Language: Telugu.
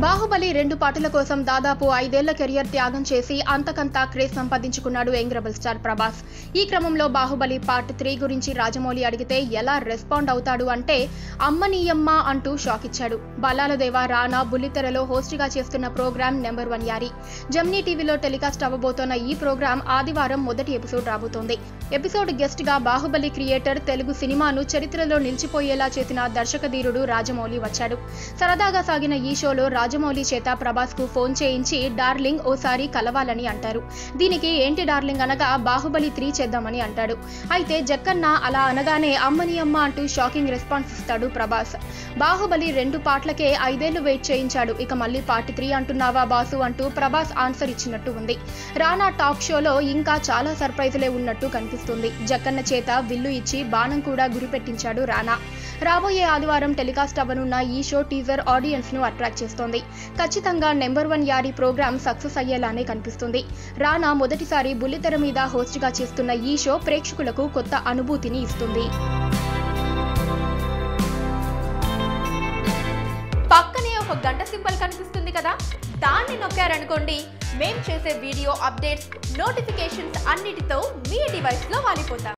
బాహుబలి 2 పాటల కోసం దాదాపు 5 ఏళ్ల కెరియర్ త్యాగం చేసి అంతకంతా క్రేజ్ సంపాదించుకున్నాడు యంగ్ రెబల్ స్టార్ ప్రభాస్. ఈ క్రమంలో బాహుబలి పార్ట్ 3 గురించి రాజమౌళి అడిగితే ఎలా రెస్పాండ్ అవుతాడు అంటే అమ్మనీయమ్మ అంటూ షాక్ ఇచ్చాడు. బల్లాల దేవ రానా బుల్లితెరలో హోస్ట్ గా చేస్తున్న ప్రోగ్రామ్ నెంబర్ 1 యారీ జెమినీ టీవీలో టెలికాస్ట్ అవ్వబోతోన్న ఈ ప్రోగ్రామ్ ఆదివారం మొదటి ఎపిసోడ్ రాబోతోంది. ఎపిసోడ్ గెస్ట్ గా బాహుబలి క్రియేటర్, తెలుగు సినిమాను చరిత్రలో నిలిచిపోయేలా చేసిన దర్శకధీరుడు రాజమౌళి వచ్చాడు. సరదాగా సాగిన ఈ షోలో రాజమౌళి చేత ప్రభాస్ కు ఫోన్ చేయించి డార్లింగ్ ఓసారి కలవాలని అంటారు. దీనికి ఏంటి డార్లింగ్ అనగా బాహుబలి 3 చేద్దామని అంటాడు. అయితే జక్కన్న అలా అనగానే అమ్మని అమ్మ అంటూ షాకింగ్ రెస్పాన్స్ ఇస్తాడు ప్రభాస్. బాహుబలి 2 పాటలకే 5 ఏళ్లు వెయిట్ చేయించాడు, ఇక మళ్ళీ పార్ట్ 3 అంటున్నావా బాసు అంటూ ప్రభాస్ ఆన్సర్ ఇచ్చినట్టు ఉంది. రానా టాక్ షోలో ఇంకా చాలా సర్ప్రైజులే ఉన్నట్టు కనిపిస్తుంది. జక్కన్న చేత విల్లు ఇచ్చి బాణం కూడా గురిపెట్టించాడు రానా. రాబోయే ఆదివారం టెలికాస్ట్ అవ్వనున్న ఈ షో టీజర్ ఆడియన్స్ ను అట్రాక్ట్ చేస్తోంది. ఖచ్చితంగా నెంబర్ 1 యారీ ప్రోగ్రామ్ సక్సెస్ అయ్యేలానే కనిపిస్తుంది. రానా మొదటిసారి బుల్లితెర మీద హోస్ట్ గా చేస్తున్న ఈ షో ప్రేక్షకులకు కొత్త అనుభూతిని ఇస్తుంది. పక్కనే ఒక గంట సింబల్ కనిపిస్తుంది కదా, దాన్ని నొక్కారనుకోండి మేం చేసే వీడియో అప్డేట్స్, నోటిఫికేషన్స్ అన్నిటితో మీ డివైస్ లో వాలిపోతాం.